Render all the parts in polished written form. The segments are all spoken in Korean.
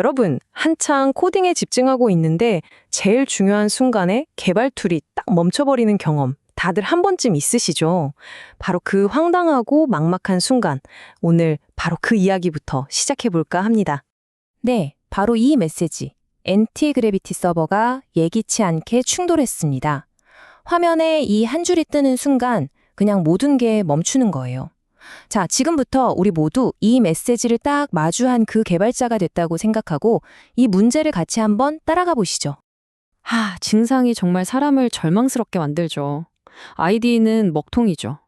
여러분, 한창 코딩에 집중하고 있는데 제일 중요한 순간에 개발 툴이 딱 멈춰버리는 경험 다들 한 번쯤 있으시죠? 바로 그 황당하고 막막한 순간, 오늘 바로 그 이야기부터 시작해볼까 합니다. 네, 바로 이 메시지. 엔티그래비티 서버가 예기치 않게 충돌했습니다. 화면에 이 한 줄이 뜨는 순간 그냥 모든 게 멈추는 거예요. 자, 지금부터 우리 모두 이 메시지를 딱 마주한 그 개발자가 됐다고 생각하고 이 문제를 같이 한번 따라가 보시죠. 증상이 정말 사람을 절망스럽게 만들죠. 아이디는 먹통이죠.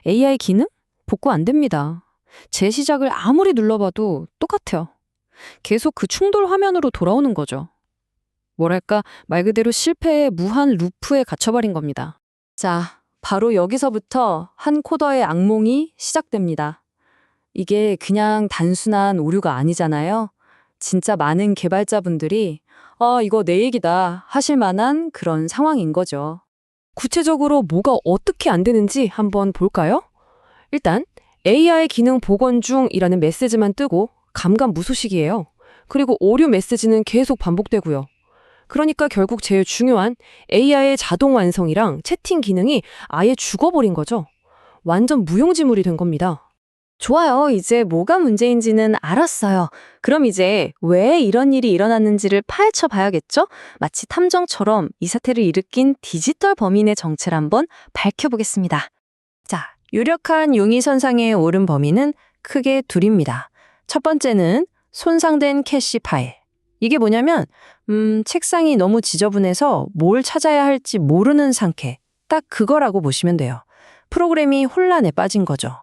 AI 기능? 복구 안 됩니다. 재시작을 아무리 눌러봐도 똑같아요. 계속 그 충돌 화면으로 돌아오는 거죠. 뭐랄까, 말 그대로 실패의 무한 루프에 갇혀버린 겁니다. 자, 바로 여기서부터 한 코더의 악몽이 시작됩니다. 이게 그냥 단순한 오류가 아니잖아요. 진짜 많은 개발자분들이 이거 내 얘기다 하실 만한 그런 상황인 거죠. 구체적으로 뭐가 어떻게 안 되는지 한번 볼까요? 일단 AI 기능 복원 중이라는 메시지만 뜨고 감감무소식이에요. 그리고 오류 메시지는 계속 반복되고요. 그러니까 결국 제일 중요한 AI의 자동 완성이랑 채팅 기능이 아예 죽어버린 거죠. 완전 무용지물이 된 겁니다. 좋아요. 이제 뭐가 문제인지는 알았어요. 그럼 이제 왜 이런 일이 일어났는지를 파헤쳐 봐야겠죠? 마치 탐정처럼 이 사태를 일으킨 디지털 범인의 정체를 한번 밝혀보겠습니다. 자, 유력한 용의선상에 오른 범인은 크게 둘입니다. 첫 번째는 손상된 캐시 파일. 이게 뭐냐면 책상이 너무 지저분해서 뭘 찾아야 할지 모르는 상태. 딱 그거라고 보시면 돼요. 프로그램이 혼란에 빠진 거죠.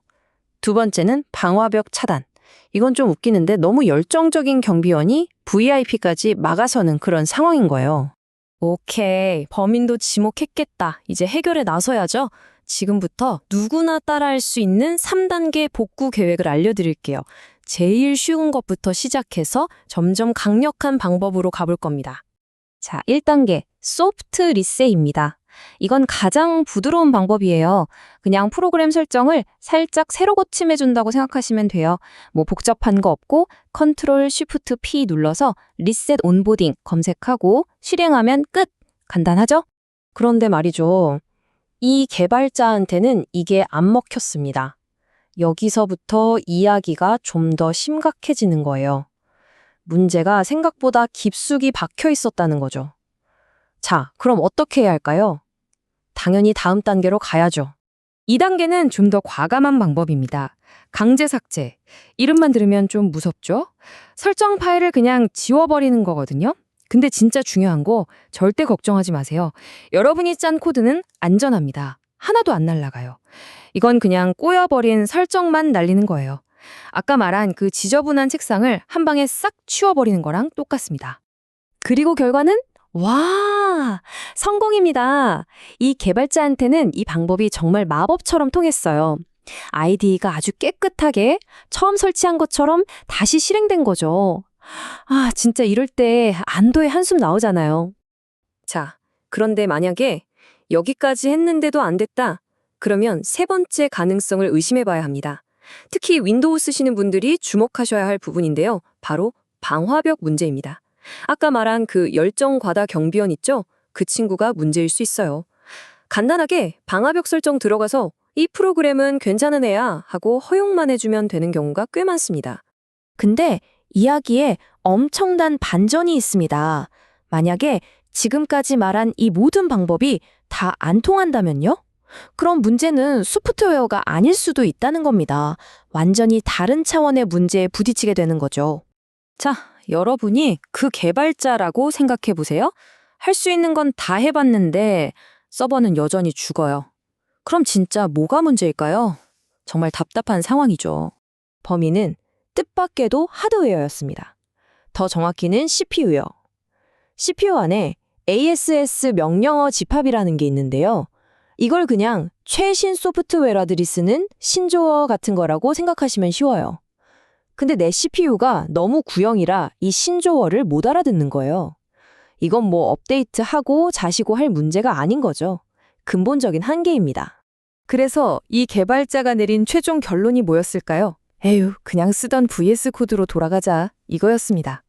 두 번째는 방화벽 차단. 이건 좀 웃기는데 너무 열정적인 경비원이 VIP까지 막아서는 그런 상황인 거예요. 오케이, 범인도 지목했겠다. 이제 해결에 나서야죠. 지금부터 누구나 따라할 수 있는 3단계 복구 계획을 알려드릴게요. 제일 쉬운 것부터 시작해서 점점 강력한 방법으로 가볼 겁니다. 자, 1단계 소프트 리셋입니다. 이건 가장 부드러운 방법이에요. 그냥 프로그램 설정을 살짝 새로 고침해준다고 생각하시면 돼요. 뭐 복잡한 거 없고 컨트롤 쉬프트 P 눌러서 리셋 온보딩 검색하고 실행하면 끝! 간단하죠? 그런데 말이죠. 이 개발자한테는 이게 안 먹혔습니다. 여기서부터 이야기가 좀 더 심각해지는 거예요. 문제가 생각보다 깊숙이 박혀 있었다는 거죠. 자, 그럼 어떻게 해야 할까요? 당연히 다음 단계로 가야죠. 2단계는 좀 더 과감한 방법입니다. 강제 삭제. 이름만 들으면 좀 무섭죠? 설정 파일을 그냥 지워버리는 거거든요. 근데 진짜 중요한 거 절대 걱정하지 마세요. 여러분이 짠 코드는 안전합니다. 하나도 안 날아가요. 이건 그냥 꼬여버린 설정만 날리는 거예요. 아까 말한 그 지저분한 책상을 한 방에 싹 치워버리는 거랑 똑같습니다. 그리고 결과는 와, 성공입니다. 이 개발자한테는 이 방법이 정말 마법처럼 통했어요. 아이디가 아주 깨끗하게 처음 설치한 것처럼 다시 실행된 거죠. 진짜 이럴 때 안도의 한숨 나오잖아요. 자, 그런데 만약에 여기까지 했는데도 안 됐다. 그러면 세 번째 가능성을 의심해 봐야 합니다. 특히 윈도우 쓰시는 분들이 주목하셔야 할 부분인데요. 바로 방화벽 문제입니다. 아까 말한 그 열정 과다 경비원 있죠? 그 친구가 문제일 수 있어요. 간단하게 방화벽 설정 들어가서 이 프로그램은 괜찮은 애야 하고 허용만 해주면 되는 경우가 꽤 많습니다. 근데 이야기에 엄청난 반전이 있습니다. 만약에 지금까지 말한 이 모든 방법이 다 안 통한다면요? 그럼 문제는 소프트웨어가 아닐 수도 있다는 겁니다. 완전히 다른 차원의 문제에 부딪히게 되는 거죠. 자, 여러분이 그 개발자라고 생각해 보세요. 할 수 있는 건 다 해봤는데 서버는 여전히 죽어요. 그럼 진짜 뭐가 문제일까요? 정말 답답한 상황이죠. 범인은 뜻밖에도 하드웨어였습니다. 더 정확히는 CPU요. CPU 안에 ASS 명령어 집합이라는 게 있는데요. 이걸 그냥 최신 소프트웨어들이 쓰는 신조어 같은 거라고 생각하시면 쉬워요. 근데 내 CPU가 너무 구형이라 이 신조어를 못 알아듣는 거예요. 이건 뭐 업데이트하고 자시고 할 문제가 아닌 거죠. 근본적인 한계입니다. 그래서 이 개발자가 내린 최종 결론이 뭐였을까요? 에휴, 그냥 쓰던 VS 코드로 돌아가자 이거였습니다.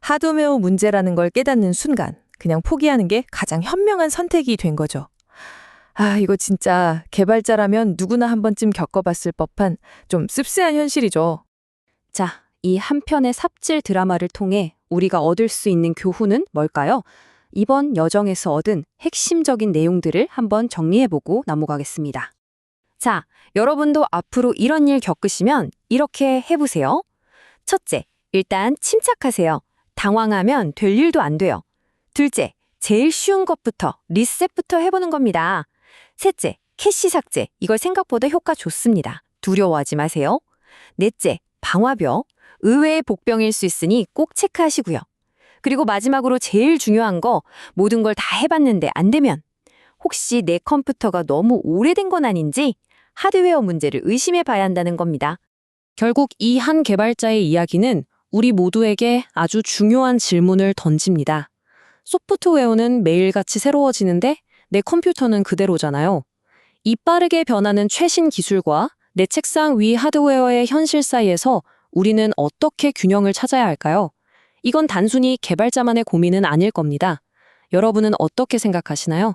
하드웨어 문제라는 걸 깨닫는 순간 그냥 포기하는 게 가장 현명한 선택이 된 거죠. 아, 이거 진짜 개발자라면 누구나 한 번쯤 겪어봤을 법한 좀 씁쓸한 현실이죠. 자, 이 한 편의 삽질 드라마를 통해 우리가 얻을 수 있는 교훈은 뭘까요? 이번 여정에서 얻은 핵심적인 내용들을 한번 정리해보고 넘어가겠습니다. 자, 여러분도 앞으로 이런 일 겪으시면 이렇게 해보세요. 첫째, 일단 침착하세요. 당황하면 될 일도 안 돼요. 둘째, 제일 쉬운 것부터 리셋부터 해보는 겁니다. 셋째, 캐시 삭제. 이걸 생각보다 효과 좋습니다. 두려워하지 마세요. 넷째, 방화벽. 의외의 복병일 수 있으니 꼭 체크하시고요. 그리고 마지막으로 제일 중요한 거, 모든 걸 다 해봤는데 안 되면 혹시 내 컴퓨터가 너무 오래된 건 아닌지 하드웨어 문제를 의심해 봐야 한다는 겁니다. 결국 이 한 개발자의 이야기는 우리 모두에게 아주 중요한 질문을 던집니다. 소프트웨어는 매일같이 새로워지는데 내 컴퓨터는 그대로잖아요. 이 빠르게 변하는 최신 기술과 내 책상 위 하드웨어의 현실 사이에서 우리는 어떻게 균형을 찾아야 할까요? 이건 단순히 개발자만의 고민은 아닐 겁니다. 여러분은 어떻게 생각하시나요?